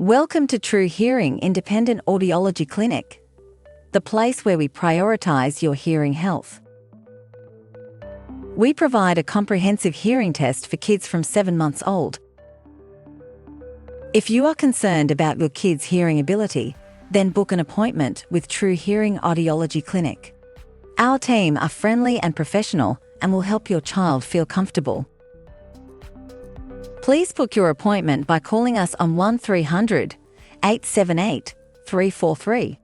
Welcome to True Hearing Independent Audiology Clinic, the place where we prioritize your hearing health. We provide a comprehensive hearing test for kids from 7 months old. If you are concerned about your kid's hearing ability, then book an appointment with True Hearing Audiology Clinic. Our team are friendly and professional and will help your child feel comfortable. Please book your appointment by calling us on 1300 878 343.